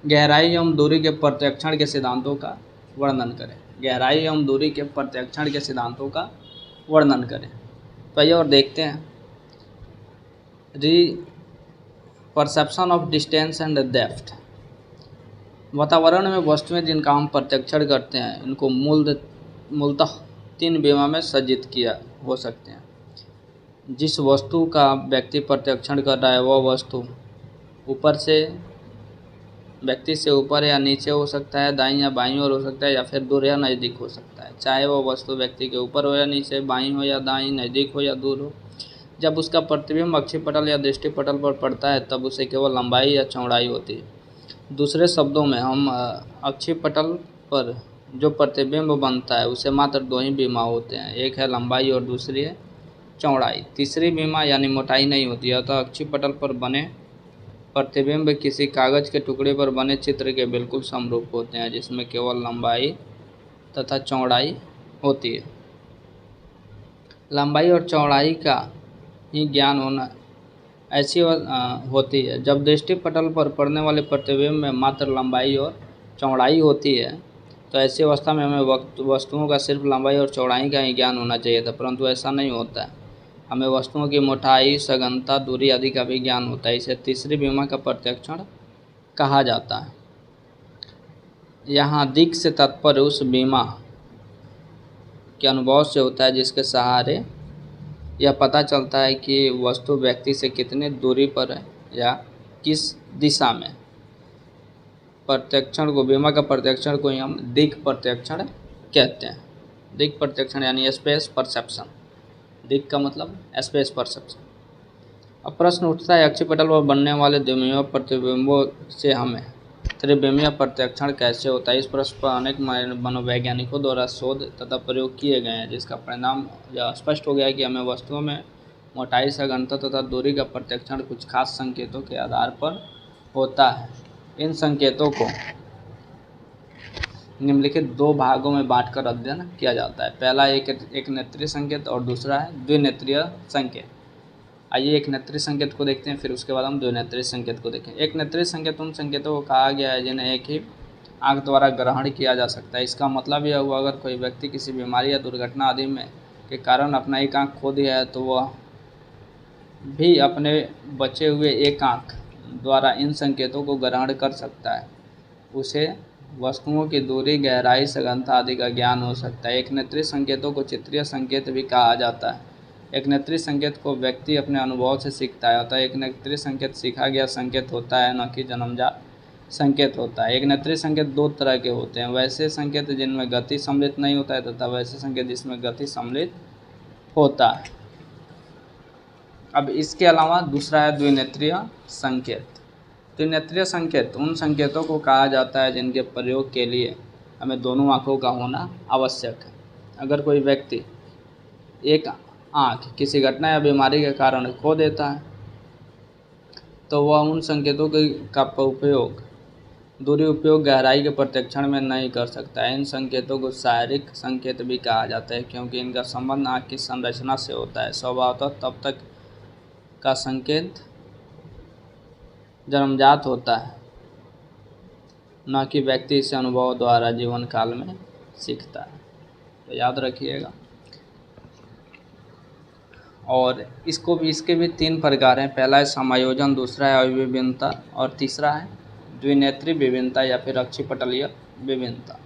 गहराई एवं दूरी के प्रत्यक्षण के सिद्धांतों का वर्णन करें। गहराई एवं दूरी के प्रत्यक्षण के सिद्धांतों का वर्णन करें। तो आइए और देखते हैं। Perception of distance and depth. वातावरण में वस्तुएं जिनका हम प्रत्यक्षण करते हैं इनको मूलतः 3 विमा में सज्जित किया हो सकते हैं। जिस वस्तु का व्यक्ति प्रत्यक्षण कर रहा है वह वस्तु ऊपर से, व्यक्ति से ऊपर या नीचे हो सकता है, दाईं या बाईं ओर हो सकता है, या फिर दूर या नज़दीक हो सकता है। चाहे वह वस्तु व्यक्ति के ऊपर हो या नीचे, बाईं हो या दाईं, नज़दीक हो या दूर हो। जब उसका प्रतिबिंब अक्षीपटल या दृष्टिपटल पर पड़ता है तब उसे केवल लंबाई या चौड़ाई होती है। दूसरे शब्दों में हम अक्षीपटल पर जो प्रतिबिंब बनता है उसे मात्र 2 ही विमा होते हैं, एक है लंबाई और दूसरी है चौड़ाई। तीसरी विमा यानी मोटाई नहीं होती है। अतः अक्षीपटल पर बने प्रतिबिंब किसी कागज के टुकड़े पर बने चित्र के बिल्कुल समरूप होते हैं, जिसमें केवल लंबाई तथा चौड़ाई होती है। लंबाई और चौड़ाई का ही ज्ञान होना ऐसी होती है। जब दृष्टिपटल पर पड़ने वाले प्रतिबिंब में मात्र लंबाई और चौड़ाई होती है तो ऐसी अवस्था में हमें वस्तुओं का सिर्फ लंबाई और चौड़ाई का ही ज्ञान होना चाहिए था, परंतु ऐसा नहीं होता है। हमें वस्तुओं की मोटाई, सघनता, दूरी आदि का भी ज्ञान होता है। इसे तीसरी विमा का प्रत्यक्षण कहा जाता है। यहाँ दिक् से तात्पर्य उस विमा के अनुभव से होता है जिसके सहारे यह पता चलता है कि वस्तु व्यक्ति से कितनी दूरी पर है या किस दिशा में। प्रत्यक्षण को, विमा का प्रत्यक्षण को ही हम दिक् प्रत्यक्षण कहते हैं। दिक् प्रत्यक्षण यानी स्पेस परसेप्शन। दिक् का मतलब स्पेस परसेप्शन। अब प्रश्न उठता है, अक्षीपटल पर बनने वाले द्विमीय प्रतिबिंबों से हमें त्रिविमीय प्रत्यक्षण कैसे होता है। इस प्रश्न पर अनेक मनोवैज्ञानिकों द्वारा शोध तथा प्रयोग किए गए हैं, जिसका परिणाम यह स्पष्ट हो गया है कि हमें वस्तुओं में मोटाई, सघनता तथा दूरी का प्रत्यक्षण कुछ खास संकेतों के आधार पर होता है। इन संकेतों को निम्नलिखित 2 भागों में बांटकर अध्ययन किया जाता है। पहला एक नेत्रीय संकेत और दूसरा है द्विनेत्रीय संकेत। आइए एक नेत्रीय संकेत को देखते हैं, फिर उसके बाद हम द्विनेत्रीय संकेत को देखें। एक नेत्रीय संकेत उन संकेतों को कहा गया है जिन्हें एक ही आंख द्वारा ग्रहण किया जा सकता है। इसका मतलब यह हुआ, अगर कोई व्यक्ति किसी बीमारी या दुर्घटना आदि में के कारण अपना एक आंख खो दिया है तो वह भी अपने बचे हुए एक आंख द्वारा इन संकेतों को ग्रहण कर सकता है। उसे वस्तुओं की दूरी, गहराई, सघनता आदि का ज्ञान हो सकता है। एक नेत्रीय संकेतों को चित्रीय संकेत भी कहा जाता है। एक नेत्रीय संकेत को व्यक्ति अपने अनुभव से सीखता है, अतः एक नेत्रीय संकेत सीखा गया संकेत होता है, न कि जन्मजात संकेत होता है। एक नेत्रीय संकेत 2 तरह के होते हैं, वैसे संकेत जिनमें गति सम्मिलित नहीं होता है तथा वैसे संकेत जिसमें गति सम्मिलित होता है। अब इसके अलावा दूसरा है द्विनेत्रीय संकेत। द्विनेत्रीय संकेत उन संकेतों को कहा जाता है जिनके प्रयोग के लिए हमें दोनों आँखों का होना आवश्यक है। अगर कोई व्यक्ति एक आँख किसी घटना या बीमारी के कारण खो देता है तो वह उन संकेतों का उपयोग, दूरी उपयोग, गहराई के प्रत्यक्षण में नहीं कर सकता है। इन संकेतों को शारीरिक संकेत भी कहा जाता है, क्योंकि इनका संबंध आँख की संरचना से होता है। स्वभावतः तब तक का संकेत जन्मजात होता है, न कि व्यक्ति इसे अनुभव द्वारा जीवन काल में सीखता है। तो याद रखिएगा। और इसके भी 3 प्रकार हैं। पहला है समायोजन, दूसरा है अविभिन्नता और तीसरा है द्विनेत्रीय विभिन्नता या फिर अक्षीपटलीय विभिन्नता।